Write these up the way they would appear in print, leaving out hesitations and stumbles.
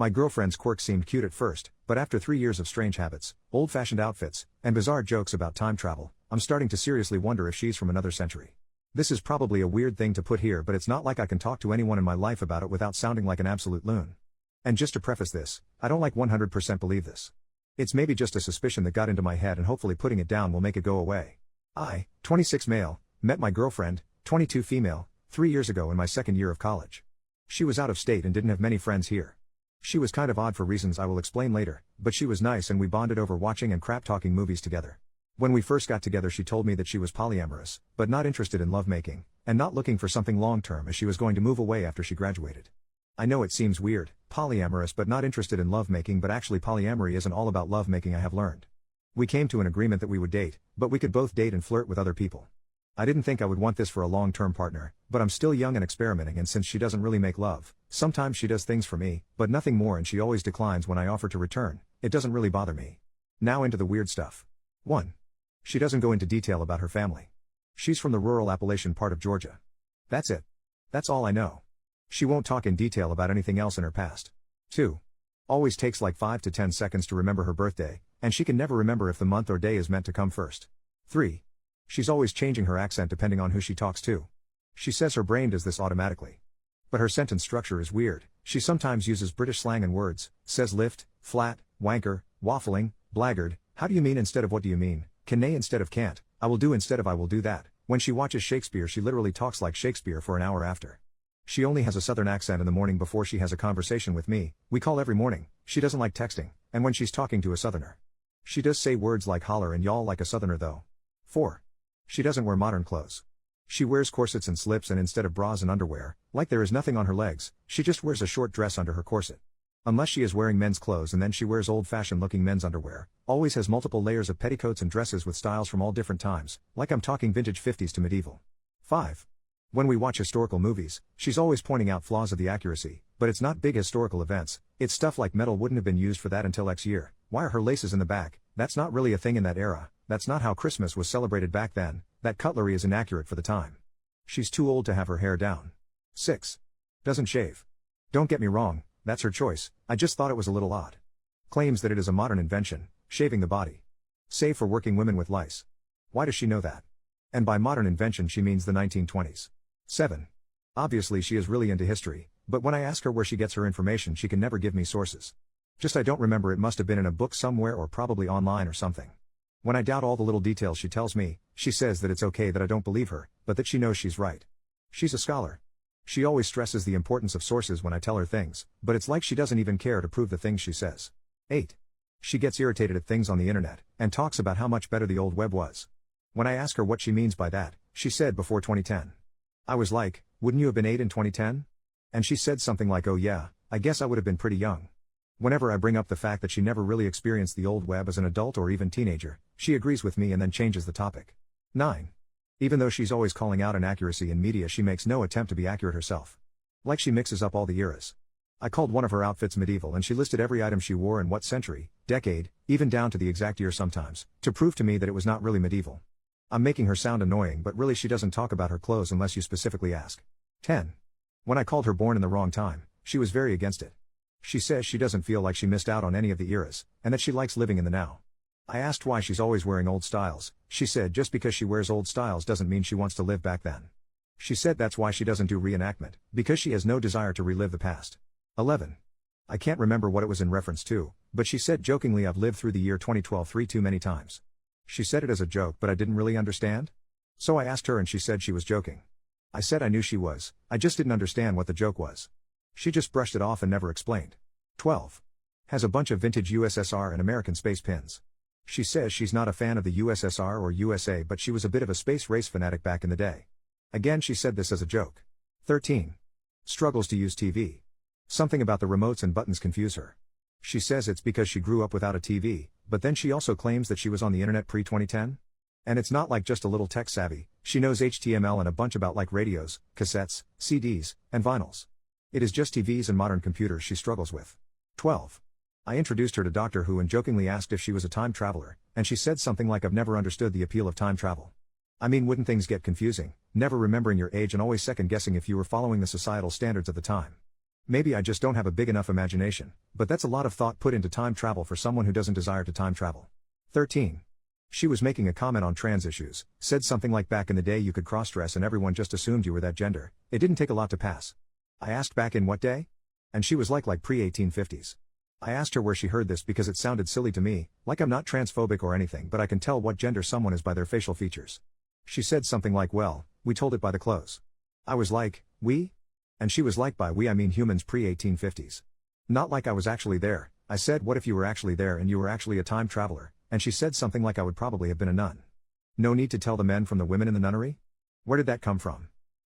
My girlfriend's quirk seemed cute at first, but after 3 years of strange habits, old-fashioned outfits, and bizarre jokes about time travel, I'm starting to seriously wonder if she's from another century. This is probably a weird thing to put here, but it's not like I can talk to anyone in my life about it without sounding like an absolute loon. And just to preface this, I don't like 100% believe this. It's maybe just a suspicion that got into my head, and hopefully putting it down will make it go away. I, 26 male, met my girlfriend, 22 female, 3 years ago in my second year of college. She was out of state and didn't have many friends here. She was kind of odd for reasons I will explain later, but she was nice and we bonded over watching and crap-talking movies together. When we first got together, she told me that she was polyamorous, but not interested in lovemaking, and not looking for something long-term as she was going to move away after she graduated. I know it seems weird, polyamorous but not interested in lovemaking, but actually polyamory isn't all about lovemaking, I have learned. We came to an agreement that we would date, but we could both date and flirt with other people. I didn't think I would want this for a long-term partner, but I'm still young and experimenting, and since she doesn't really make love, sometimes she does things for me, but nothing more, and she always declines when I offer to return. It doesn't really bother me. Now into the weird stuff. 1. She doesn't go into detail about her family. She's from the rural Appalachian part of Georgia. That's it. That's all I know. She won't talk in detail about anything else in her past. 2. Always takes like 5 to 10 seconds to remember her birthday, and she can never remember if the month or day is meant to come first. 3. She's always changing her accent depending on who she talks to. She says her brain does this automatically. But her sentence structure is weird. She sometimes uses British slang and words, says lift, flat, wanker, waffling, blackguard, how do you mean instead of what do you mean, can nay instead of can't, I will do instead of I will do that. When she watches Shakespeare, she literally talks like Shakespeare for an hour after. She only has a southern accent in the morning before she has a conversation with me. We call every morning. She doesn't like texting, and when she's talking to a southerner. She does say words like holler and y'all like a southerner though. 4. She doesn't wear modern clothes. She wears corsets and slips, and instead of bras and underwear, like there is nothing on her legs, she just wears a short dress under her corset. Unless she is wearing men's clothes, and then she wears old-fashioned looking men's underwear, always has multiple layers of petticoats and dresses with styles from all different times, like I'm talking vintage 50s to medieval. 5. When we watch historical movies, she's always pointing out flaws of the accuracy, but it's not big historical events, it's stuff like metal wouldn't have been used for that until X year, why are her laces in the back, that's not really a thing in that era, that's not how Christmas was celebrated back then, that cutlery is inaccurate for the time. She's too old to have her hair down. 6. Doesn't shave. Don't get me wrong, that's her choice, I just thought it was a little odd. Claims that it is a modern invention, shaving the body. Save for working women with lice. Why does she know that? And by modern invention she means the 1920s. 7. Obviously she is really into history, but when I ask her where she gets her information she can never give me sources. Just I don't remember, it must have been in a book somewhere or probably online or something. When I doubt all the little details she tells me, she says that it's okay that I don't believe her, but that she knows she's right. She's a scholar. She always stresses the importance of sources when I tell her things, but it's like she doesn't even care to prove the things she says. 8. She gets irritated at things on the internet, and talks about how much better the old web was. When I ask her what she means by that, she said before 2010. I was like, wouldn't you have been 8 in 2010? And she said something like, oh yeah, I guess I would have been pretty young. Whenever I bring up the fact that she never really experienced the old web as an adult or even teenager, she agrees with me and then changes the topic. 9. Even though she's always calling out inaccuracy in media, she makes no attempt to be accurate herself. Like she mixes up all the eras. I called one of her outfits medieval and she listed every item she wore in what century, decade, even down to the exact year sometimes, to prove to me that it was not really medieval. I'm making her sound annoying, but really she doesn't talk about her clothes unless you specifically ask. 10. When I called her born in the wrong time, she was very against it. She says she doesn't feel like she missed out on any of the eras, and that she likes living in the now. I asked why she's always wearing old styles. She said just because she wears old styles doesn't mean she wants to live back then. She said that's why she doesn't do reenactment, because she has no desire to relive the past. 11. I can't remember what it was in reference to, but she said jokingly, I've lived through the year 2012 too many times. She said it as a joke, but I didn't really understand. So I asked her and she said she was joking. I said I knew she was, I just didn't understand what the joke was. She just brushed it off and never explained. 12. Has a bunch of vintage USSR and American space pins. She says she's not a fan of the USSR or USA, but she was a bit of a space race fanatic back in the day. Again, she said this as a joke. 13. Struggles to use TV. Something about the remotes and buttons confuse her. She says it's because she grew up without a TV, but then she also claims that she was on the internet pre-2010. And it's not like just a little tech savvy, she knows HTML and a bunch about like radios, cassettes, CDs, and vinyls. It is just TVs and modern computers she struggles with. 12. I introduced her to Doctor Who and jokingly asked if she was a time traveler, and she said something like, I've never understood the appeal of time travel. I mean, wouldn't things get confusing, never remembering your age and always second guessing if you were following the societal standards of the time? Maybe I just don't have a big enough imagination, but that's a lot of thought put into time travel for someone who doesn't desire to time travel. 13. She was making a comment on trans issues, said something like back in the day you could cross-dress and everyone just assumed you were that gender, it didn't take a lot to pass. I asked back in what day? And she was like pre-1850s. I asked her where she heard this because it sounded silly to me, like I'm not transphobic or anything but I can tell what gender someone is by their facial features. She said something like well, we told it by the clothes. I was like, we? And she was like by we I mean humans pre-1850s. Not like I was actually there. I said what if you were actually there and you were actually a time traveler, and she said something like I would probably have been a nun. No need to tell the men from the women in the nunnery? Where did that come from?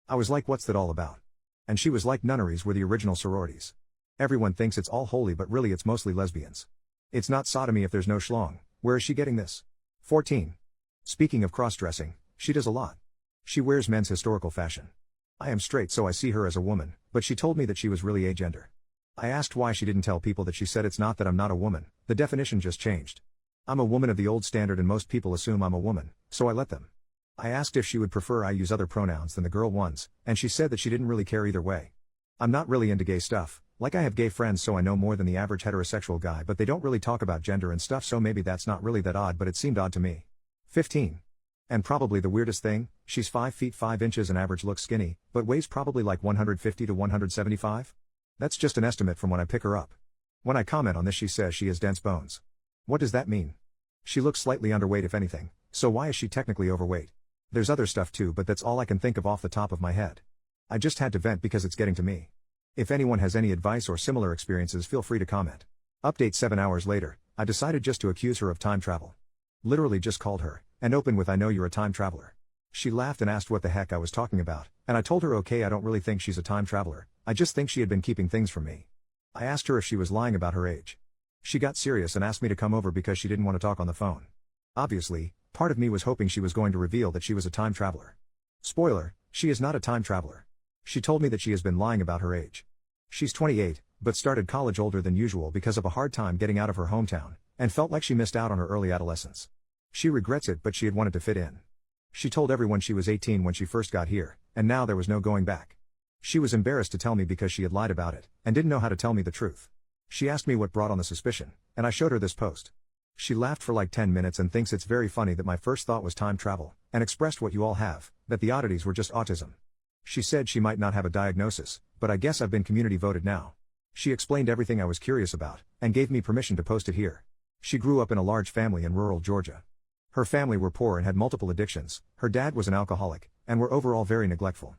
I was like what's that all about? And she was like nunneries were the original sororities. Everyone thinks it's all holy but really it's mostly lesbians. It's not sodomy if there's no schlong. Where is she getting this? 14. Speaking of cross-dressing, she does a lot. She wears men's historical fashion. I am straight so I see her as a woman, but she told me that she was really agender. I asked why she didn't tell people that she said it's not that I'm not a woman, the definition just changed. I'm a woman of the old standard and most people assume I'm a woman, so I let them. I asked if she would prefer I use other pronouns than the girl ones, and she said that she didn't really care either way. I'm not really into gay stuff, like I have gay friends so I know more than the average heterosexual guy but they don't really talk about gender and stuff so maybe that's not really that odd but it seemed odd to me. 15. And probably the weirdest thing, she's 5 feet 5 inches and average looks skinny, but weighs probably like 150 to 175? That's just an estimate from when I pick her up. When I comment on this she says she has dense bones. What does that mean? She looks slightly underweight if anything, so why is she technically overweight? There's other stuff too but that's all I can think of off the top of my head. I just had to vent because it's getting to me. If anyone has any advice or similar experiences feel free to comment. Update 7 hours later, I decided just to accuse her of time travel. Literally just called her, and opened with I know you're a time traveler. She laughed and asked what the heck I was talking about, and I told her okay I don't really think she's a time traveler, I just think she had been keeping things from me. I asked her if she was lying about her age. She got serious and asked me to come over because she didn't want to talk on the phone. Obviously, part of me was hoping she was going to reveal that she was a time traveler. Spoiler, she is not a time traveler. She told me that she has been lying about her age. She's 28, but started college older than usual because of a hard time getting out of her hometown, and felt like she missed out on her early adolescence. She regrets it but she had wanted to fit in. She told everyone she was 18 when she first got here, and now there was no going back. She was embarrassed to tell me because she had lied about it, and didn't know how to tell me the truth. She asked me what brought on the suspicion, and I showed her this post. She laughed for like 10 minutes and thinks it's very funny that my first thought was time travel, and expressed what you all have, that the oddities were just autism. She said she might not have a diagnosis, but I guess I've been community voted now. She explained everything I was curious about, and gave me permission to post it here. She grew up in a large family in rural Georgia. Her family were poor and had multiple addictions, her dad was an alcoholic, and were overall very neglectful.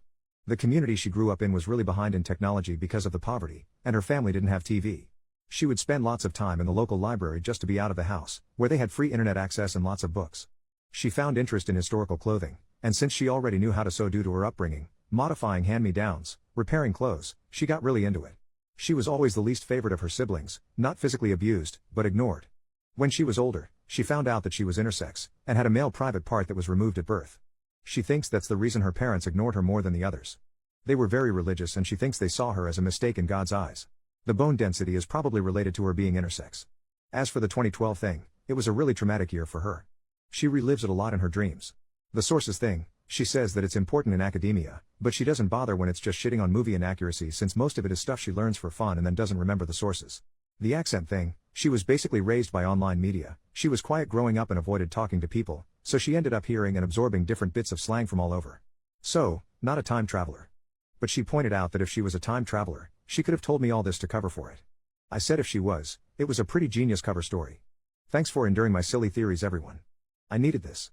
The community she grew up in was really behind in technology because of the poverty, and her family didn't have TV. She would spend lots of time in the local library just to be out of the house, where they had free internet access and lots of books. She found interest in historical clothing, and since she already knew how to sew due to her upbringing, modifying hand-me-downs, repairing clothes, she got really into it. She was always the least favorite of her siblings, not physically abused, but ignored. When she was older, she found out that she was intersex, and had a male private part that was removed at birth. She thinks that's the reason her parents ignored her more than the others. They were very religious and she thinks they saw her as a mistake in God's eyes. The bone density is probably related to her being intersex. As for the 2012 thing, it was a really traumatic year for her. She relives it a lot in her dreams. The sources thing, she says that it's important in academia, but she doesn't bother when it's just shitting on movie inaccuracies since most of it is stuff she learns for fun and then doesn't remember the sources. The accent thing, she was basically raised by online media, she was quiet growing up and avoided talking to people, so she ended up hearing and absorbing different bits of slang from all over. So, not a time traveler. But she pointed out that if she was a time traveler, she could have told me all this to cover for it. I said if she was, it was a pretty genius cover story. Thanks for enduring my silly theories everyone. I needed this.